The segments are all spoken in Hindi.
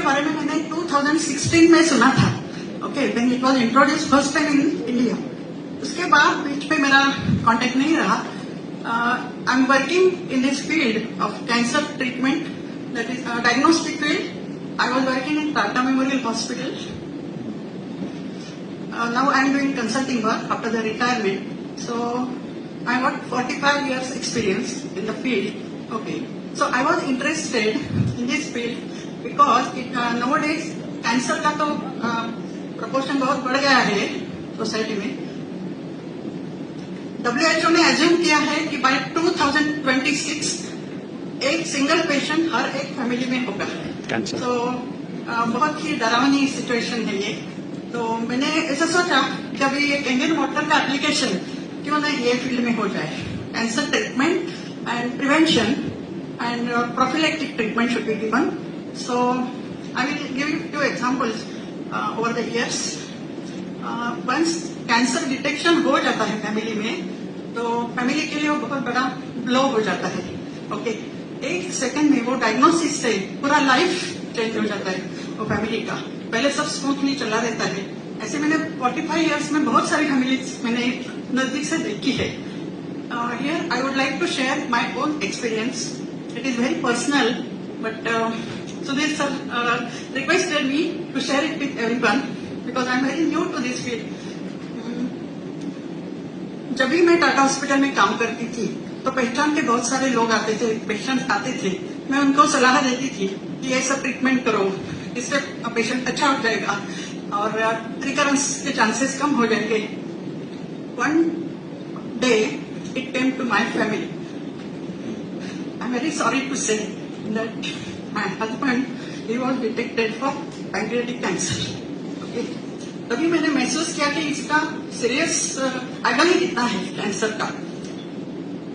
बारे में मैंने 2016 में सुना था. Okay, when it was introduced first time in India. उसके बाद बीच पे मेरा कांटेक्ट नहीं रहा. I am working in this field of cancer treatment, that is diagnostic field. I was working in Tata Memorial Hospital. Now I am doing consulting work after the retirement. So I got 45 years experience in the field. Okay. So I was interested in this field because nowadays cancer का तो proportion बहुत बढ़ गया है सोसाइटी में. WHO ने एज्यूम किया है कि by 2026 एक सिंगल पेशेंट हर एक फैमिली में होगा. तो बहुत ही डरावनी सिचुएशन है ये. तो मैंने ऐसा सोचा कि अभी ये कैंगर वाटर का एप्लीकेशन क्यों ना ये फील्ड में हो जाए. Cancer treatment and prevention and prophylactic treatment should be given. So I will give you 2 examples over the years. Once cancer detection हो जाता है फैमिली में, तो फैमिली के लिए वो बहुत बड़ा ब्लो हो जाता है. ओके, 1 सेकंड में वो डायग्नोसिस से पूरा लाइफ चेंज हो जाता है वो फैमिली का. पहले सब स्मूथली चला रहता है. ऐसे मैंने 45 इयर्स में बहुत सारी फैमिलीज मैंने नजदीक से देखी है. Here I would like to share my own experience. It is very personal, but Sudhir sir requested me to share it with everyone because I am very new to this field. जब भी मैं टाटा हॉस्पिटल में काम करती थी तो पहचान के बहुत सारे लोग आते थे, पेशेंट आते थे. मैं उनको सलाह देती थी कि ये सब ट्रीटमेंट करो, इससे पेशेंट अच्छा हो जाएगा और रिकरेंस के चांसेस कम हो जाएंगे. One day it came to my family. I am very sorry to say that my husband he was detected for pancreatic cancer. Okay, तभी मैंने महसूस किया कि इसका सीरियस एगनी कितना है कैंसर का.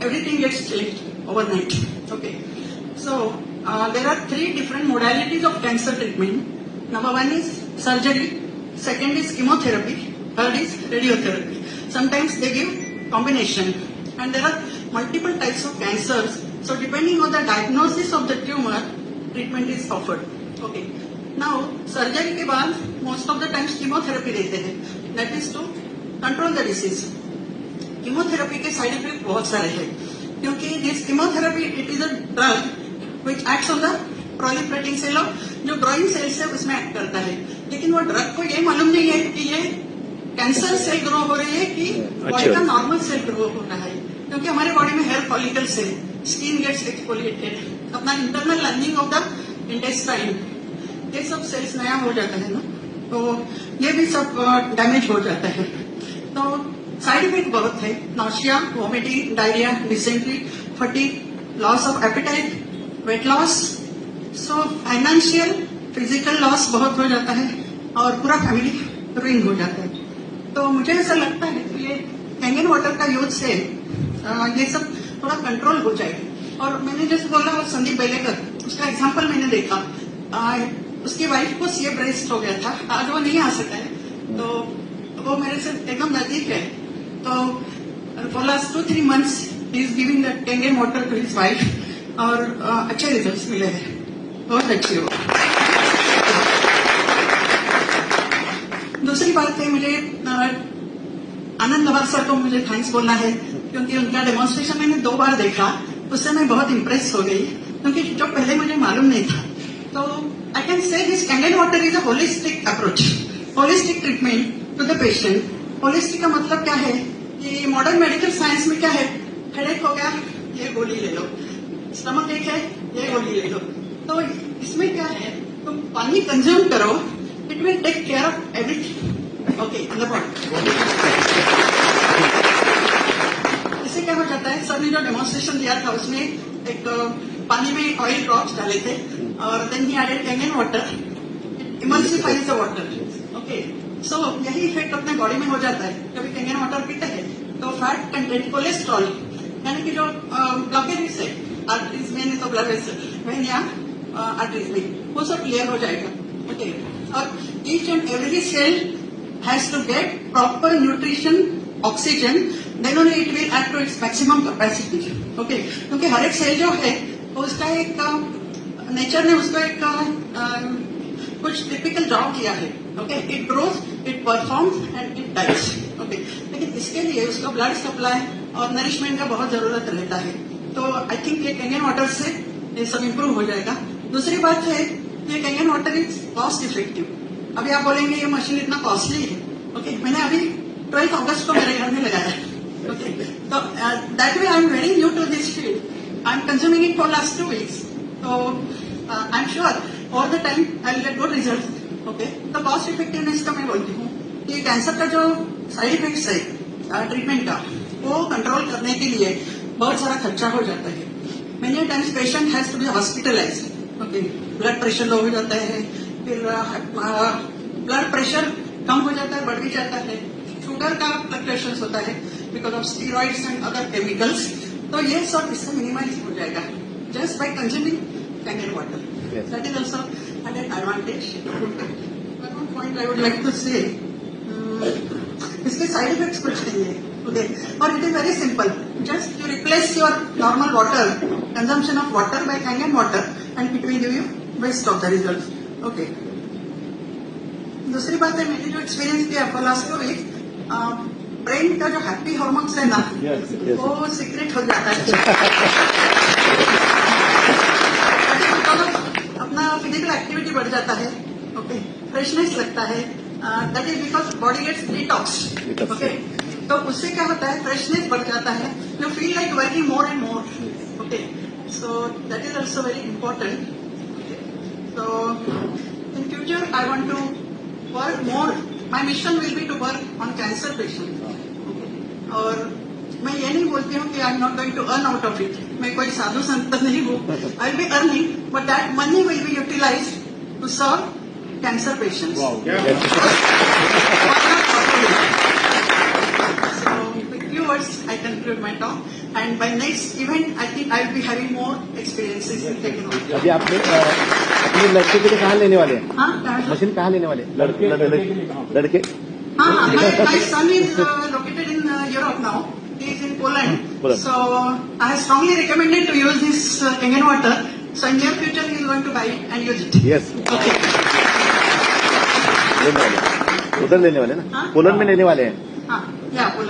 Everything gets changed overnight. Okay. So, there are 3 different modalities of cancer treatment. Number 1 is surgery. Second is chemotherapy. Third is radiotherapy. Sometimes they give combination. And there are multiple types of cancers. So, depending on the diagnosis of the tumor, treatment is offered. Okay. Now, surgery के बाद most of the times chemotherapy देते हैं. That is to control the disease. Chemotherapy के साइड इफेक्ट बहुत सारे हैं क्योंकि this chemotherapy it is a drug which acts on the proliferating cell of जो ग्रोइंग सेल्स है उसमें एक्ट करता है. लेकिन वो ड्रग को ये मालूम नहीं है कि ये कैंसर सेल ग्रो हो रही है कि बॉडी का नॉर्मल सेल ग्रो हो रहा है. क्योंकि हमारे बॉडी में हेयर फॉलिकल्स है, स्किन गेट्स एक्सफोलिएटेड, अपना internal learning of the intestine, ये सब सेल्स नया हो जाता है ना, तो ये भी सब डैमेज हो जाता है. तो साइड इफेक्ट बहुत है. Nausea, vomiting, diarrhoea, dysentery, fatigue, loss of appetite, weight loss. So financial, physical loss बहुत हो जाता है और पूरा फैमिली रुइन हो जाता है. तो मुझे ऐसा लगता है कि ये कैंगन वाटर का यूज से ये सब थोड़ा कंट्रोल हो जाएगा. और मैंने जैसे बोला वो संदीप बेलेकर, उसका एग्जाम्पल मैंने देखा. उसकी वाइफ को सीए ब्रेस्ट हो गया था. आज वो नहीं आ सका है, तो वो मेरे से एकदम नजदीक है. तो for last 2-3 months he is giving that Kangen water to his wife और अच्छे रिजल्ट्स मिले हैं, बहुत अच्छे हो. दूसरी बात है, मुझे आनंद लवार सर को मुझे थैंक्स बोलना है क्योंकि उनका डेमोन्स्ट्रेशन मैंने 2 बार देखा. उससे मैं बहुत इम्प्रेस हो गई क्योंकि जो पहले मुझे मालूम नहीं था. तो I can say this Kangen water is a holistic approach, holistic treatment to the patient. Holistic का मतलब क्या है कि मॉडर्न मेडिकल साइंस में क्या है, हेडेक हो गया ये गोली ले लो, स्टमक एक है ये गोली ले लो. तो इसमें क्या है, तुम पानी कंज्यूम करो, it will take care of everything. Okay, in the body. इससे क्या हो जाता है, सर ने जो डेमोन्स्ट्रेशन दिया था उसमें एक पानी में ऑयल ड्रॉप्स डाले थे और देन ही added Kangen water, it emulsifies the water. Okay, so यही इफेक्ट अपने बॉडी में हो जाता है. कभी कैंगन वाटर पीते हैं तो फैट कंटेंट, कोलेस्ट्रॉल यानी कि जो ब्लॉकेज है आर्टरीज में, नहीं तो ब्लड वेसल या आर्टरीज में, वो सब क्लियर हो जाएगा. ओके, और each and every cell has to get proper nutrition, oxygen, then only it will act to its maximum capacity. Okay, क्योंकि हर एक सेल जो है उसका एक नेचर ने उसको एक कुछ टिपिकल ड्रॉ किया है, okay, it grows, it performs and it dies, okay, लेकिन इसके लिए उसको ब्लड सप्लाई और नरिशमेंट का बहुत जरूरत रहता है। तो आई थिंक ये कैंगन वाटर से ये सब इम्प्रूव हो जाएगा। दूसरी बात है, ये Kangen water is cost effective. अभी आप बोलेंगे ये मशीन इतना कॉस्टली है, ओके, मैंने अभी 12 अगस्त को मेरे घर में लगाया है, ओके, तो that way I am very new to this field, I am consuming it for last 2 weeks, तो I am sure all the time I will get good result, okay. तो कॉस्ट इफेक्टिवनेस का मैं बोलती हूँ कि कैंसर का जो साइड इफेक्ट्स है ट्रीटमेंट का, वो कंट्रोल करने के लिए बहुत सारा खर्चा हो जाता है। Many times patient has to be hospitalize, okay, blood pressure low हो जाता है, फिर ब्लड प्रेशर कम हो जाता है, बढ़ भी जाता है, शुगर का फ्लक्चुएशन होता है because of steroids and other chemicals. तो ये सब इससे मिनिमाइज हो जाएगा just by consuming Kangen water. That is also an advantage. One point I would like to say, इसके साइड इफेक्ट्स कुछ नहीं है, ओके, और it is very simple, just you replace your normal water consumption of water by Kangen water and it will give you best of the result, okay. दूसरी बात है, मैंने जो एक्सपीरियंस किया फॉर लास्ट 2 weeks, ब्रेन का जो हैप्पी हार्मोन्स है ना, वो सीक्रेट हो जाता है। अपना फिजिकल एक्टिविटी बढ़ जाता है, ओके, फ्रेशनेस लगता है, that is because body gets detox, okay. तो उससे क्या होता है, फ्रेशनेस बढ़ जाता है, you feel like working more and more, okay, so that is also very important. So in future I want to work more. My mission will be to work on cancer patients. और मैं ये नहीं बोलती हूँ कि I am not going to earn out of it, मैं कोई साधु संत नहीं हूँ, I will be earning, but that money will be utilize to serve cancer patients. Few words I conclude my talk, and by next event I think I will be having more experiences in technology. अभी आपने अपने लड़के के लिए कहाँ लेने वाले हैं? हाँ, मशीन कहाँ लेने वाले? लड़के हाँ, my son is located in Europe now. He is in Poland. So I have strongly recommended to use this Kangen water. So in near future he is going to buy it and use it. Yes. Okay. लेने वाले, उधर लेने वाले ना, हाँ? पोलैंड में लेने वाले हैं। हाँ, yeah, Poland.